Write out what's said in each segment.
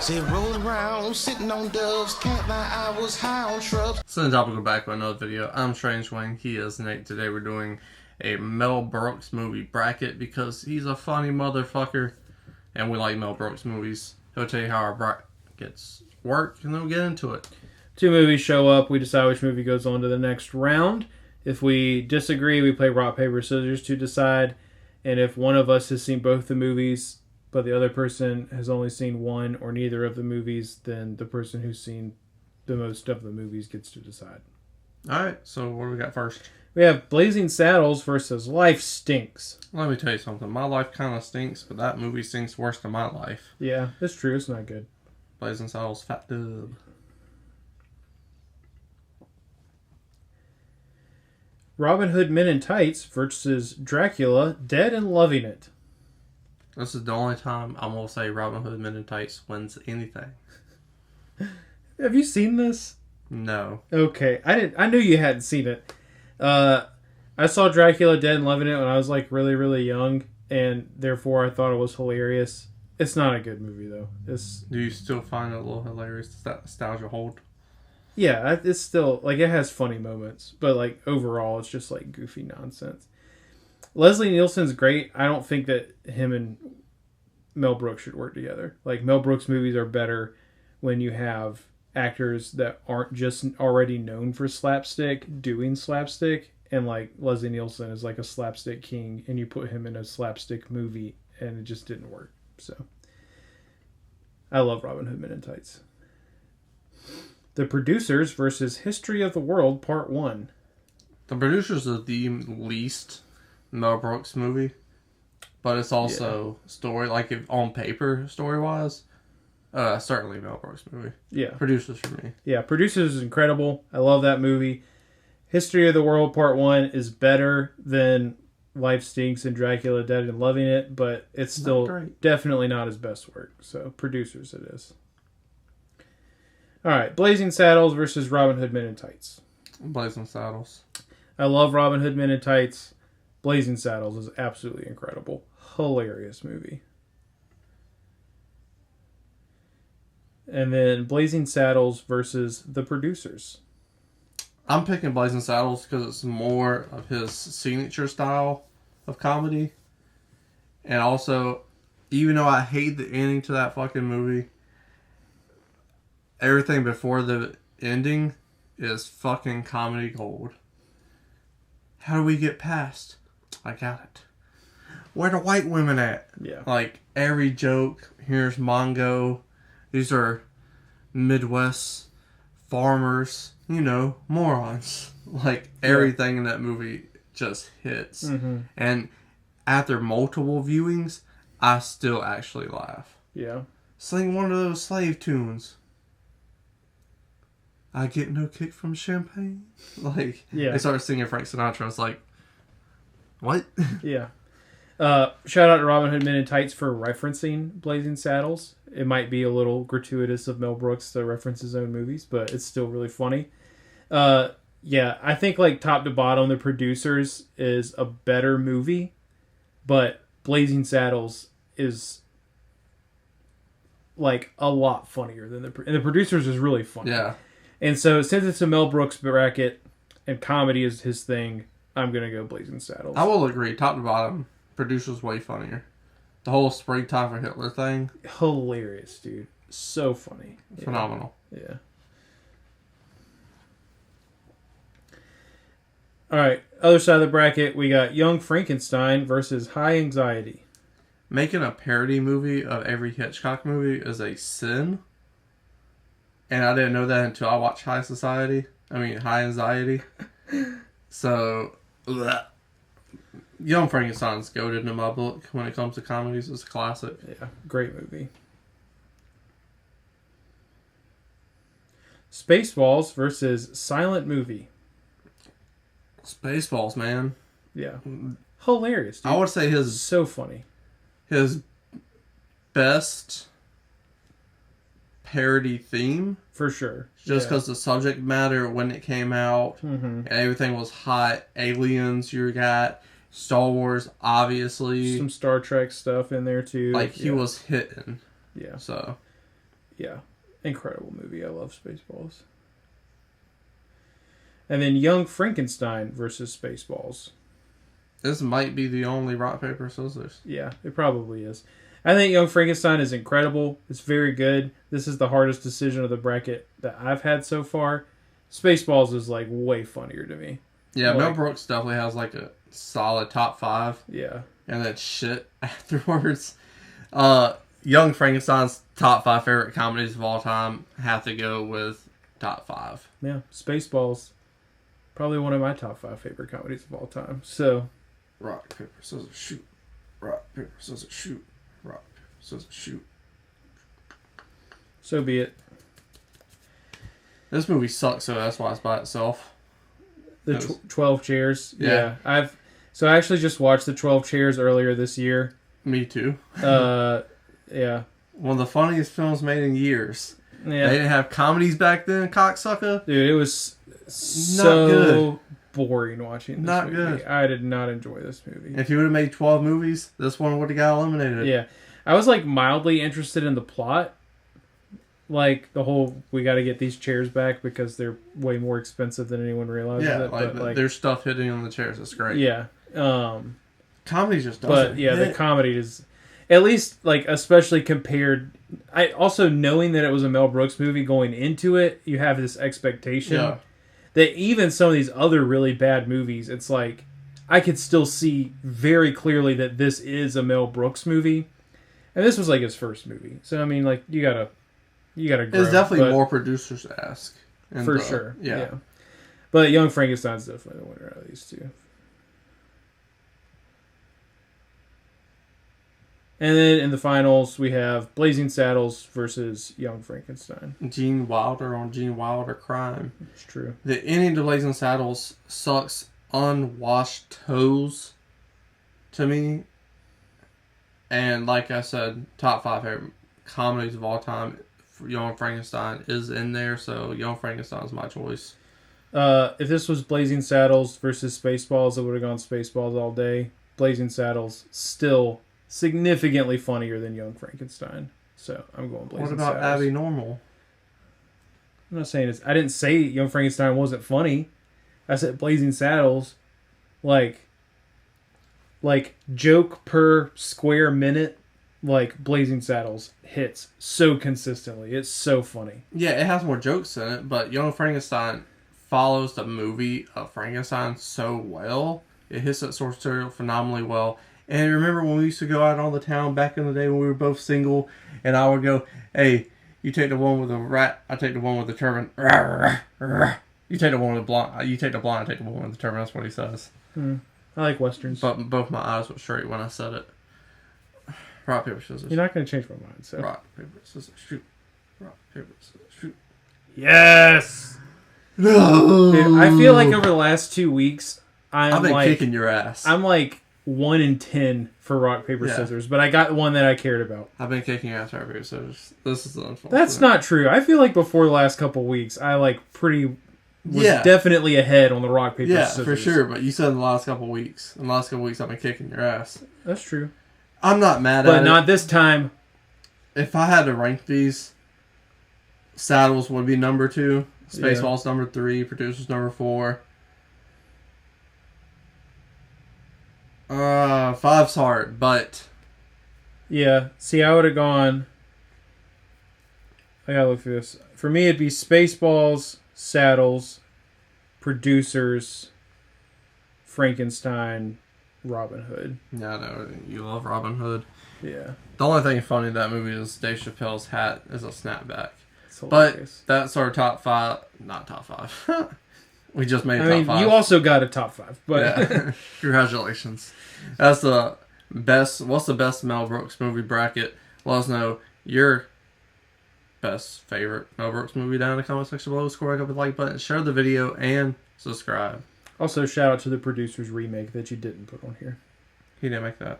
Say rolling around, sitting on doves, can't lie, I was high on shrubs. So then I'll go back with another video. I'm Strange Wang, he is Nate. Today we're doing a Mel Brooks movie bracket because he's a funny motherfucker and we like Mel Brooks movies. He'll tell you how our brackets work and then we'll get into it. Two movies show up, we decide which movie goes on to the next round. If we disagree, we play rock, paper, scissors to decide. And if one of us has seen both the movies, but the other person has only seen one or neither of the movies, then the person who's seen the most of the movies gets to decide. Alright, so what do we got first? We have Blazing Saddles versus Life Stinks. Let me tell you something. My life kind of stinks, but that movie stinks worse than my life. Yeah, it's true. It's not good. Blazing Saddles, fat dub. Robin Hood Men in Tights versus Dracula, Dead and Loving It. This is the only time I'm going to say Robin Hood Men in Tights wins anything. Have you seen this? No. Okay, I knew you hadn't seen it. I saw Dracula Dead and Loving It when I was like really, really young, and therefore I thought it was hilarious. It's not a good movie though. Do you still find it a little hilarious? Does that nostalgia hold? Yeah, it's still like it has funny moments, but like overall it's just like goofy nonsense. Leslie Nielsen's great. I don't think that him and Mel Brooks should work together. Like Mel Brooks movies are better when you have actors that aren't just already known for slapstick doing slapstick, and like Leslie Nielsen is like a slapstick king and you put him in a slapstick movie and it just didn't work. So I love Robin Hood Men in Tights. The Producers versus History of the World Part 1. The Producers is the least Mel Brooks movie, but it's also story, like if on paper story wise, certainly Mel Brooks movie. Yeah. Producers for me. Yeah, Producers is incredible. I love that movie. History of the World Part 1 is better than Life Stinks and Dracula Dead and Loving It, but it's still definitely not his best work. So Producers it is. Alright, Blazing Saddles versus Robin Hood Men in Tights. Blazing Saddles. I love Robin Hood Men in Tights. Blazing Saddles is absolutely incredible. Hilarious movie. And then Blazing Saddles versus The Producers. I'm picking Blazing Saddles because it's more of his signature style of comedy. And also, even though I hate the ending to that fucking movie, everything before the ending is fucking comedy gold. How do we get past? I got it. Where the white women at? Yeah. Like, every joke, here's Mongo. These are Midwest farmers, morons. Like, everything in that movie just hits. Mm-hmm. And after multiple viewings, I still actually laugh. Yeah. Sing one of those slave tunes. I get no kick from champagne. Like, they started singing Frank Sinatra. I was like, what? Yeah. Shout out to Robin Hood Men in Tights for referencing Blazing Saddles. It might be a little gratuitous of Mel Brooks to reference his own movies, but it's still really funny. Yeah, I think like top to bottom, The Producers is a better movie, but Blazing Saddles is like a lot funnier than and The Producers is really funny. Yeah. And so since it's a Mel Brooks bracket and comedy is his thing, I'm going to go Blazing Saddles. I will agree. Top to bottom, Producers way funnier. The whole Springtime for Hitler thing. Hilarious, dude. So funny. Phenomenal. Yeah. All right. Other side of the bracket, we got Young Frankenstein versus High Anxiety. Making a parody movie of every Hitchcock movie is a sin. And I didn't know that until I watched High Anxiety. So, bleh. Young Frankenstein's goated in my book when it comes to comedies. It's a classic. Yeah, great movie. Spaceballs versus Silent Movie. Spaceballs, man. Yeah. Hilarious, dude. I would say so funny. His best parody theme. For sure. Just because the subject matter when it came out, and everything was hot. Aliens, you got Star Wars, obviously. Some Star Trek stuff in there, too. Like, he was hitting. Yeah. So. Yeah, incredible movie. I love Spaceballs. And then Young Frankenstein versus Spaceballs. This might be the only rock, paper, scissors. Yeah, it probably is. I think Young Frankenstein is incredible. It's very good. This is the hardest decision of the bracket that I've had so far. Spaceballs is like way funnier to me. Yeah, Like, Mel Brooks definitely has like a solid top 5. Yeah. And then shit afterwards. Young Frankenstein's top 5 favorite comedies of all time have to go with top 5. Yeah, Spaceballs, probably one of my top 5 favorite comedies of all time. So, Rock, paper, scissors, shoot. Rock, paper, scissors, shoot. Rock, paper, scissors, shoot. so be it. This movie sucks, so that's why it's by itself. The 12 Chairs. Yeah. I actually just watched the 12 Chairs earlier this year. Me too. Yeah. One of the funniest films made in years. Yeah. They didn't have comedies back then, cocksucker. Dude, it was so boring watching this Not movie. good. I did not enjoy this movie. If you would have made 12 movies, this one would have got eliminated. Yeah. I was like mildly interested in the plot. Like the whole, we got to get these chairs back because they're way more expensive than anyone realizes. Yeah, it. But there's stuff hitting on the chairs. It's great. Yeah. Comedy just doesn't. But yeah, the comedy is, at least like especially compared. I also knowing that it was a Mel Brooks movie going into it, you have this expectation that even some of these other really bad movies, it's like I could still see very clearly that this is a Mel Brooks movie, and this was like his first movie. So I mean, like you gotta grow. It's definitely more producers-esque. For sure. Yeah. But Young Frankenstein's definitely the winner out of these two. And then in the finals, we have Blazing Saddles versus Young Frankenstein. Gene Wilder on Gene Wilder crime. It's true. The ending to Blazing Saddles sucks unwashed toes to me. And like I said, top 5 favorite comedies of all time. Young Frankenstein is in there, so Young Frankenstein is my choice. If this was Blazing Saddles versus Spaceballs, I would have gone Spaceballs all day. Blazing Saddles still significantly funnier than Young Frankenstein, so I'm going Blazing Saddles. What about Abby Normal? I'm not saying it's. I didn't say Young Frankenstein wasn't funny. I said Blazing Saddles, like joke per square minute. Like Blazing Saddles hits so consistently. It's so funny. Yeah, it has more jokes in it, but Young Frankenstein follows the movie of Frankenstein so well. It hits that source material phenomenally well. And remember when we used to go out on the town back in the day when we were both single, and I would go, "Hey, you take the one with the rat, I take the one with the turban. You take the one with the blonde, you take the blonde, I take the one with the turban." That's what he says. I like westerns. But both my eyes were straight when I said it. Rock, paper, scissors. You're not going to change my mind, so. Rock, paper, scissors, shoot. Rock, paper, scissors, shoot. Yes! No! Dude, I feel like over the last 2 weeks, I've been kicking your ass. I'm like 1 in 10 for rock, paper, scissors, but I got one that I cared about. I've been kicking your ass, rock, paper, scissors. This is unfortunate. That's not true. I feel like before the last couple weeks, I was definitely ahead on the rock, paper, scissors. Yeah, for sure, but you said in the last couple weeks. In the last couple weeks, I've been kicking your ass. That's true. I'm not mad at it. But not this time. If I had to rank these, Saddles would be number 2. Spaceballs number 3. Producers number 4. 5's hard, but... Yeah. See, I would have gone... I gotta look through this. For me, it'd be Spaceballs, Saddles, Producers, Frankenstein, Robin Hood. Yeah, I know. You love Robin Hood. Yeah. The only thing funny in that movie is Dave Chappelle's hat is a snapback. It's hilarious. But that's our top 5. Not top 5. We just made top 5. You also got a top 5. But yeah. Congratulations. That's the best. What's the best Mel Brooks movie bracket? Let us know your best favorite Mel Brooks movie down in the comment section below. Score up with the like button. Share the video and subscribe. Also, shout out to the Producer's remake that you didn't put on here. He didn't make that.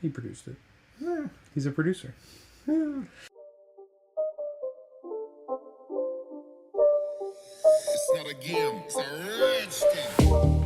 He produced it. Yeah. He's a producer. Yeah. It's not a game, it's a rich thing.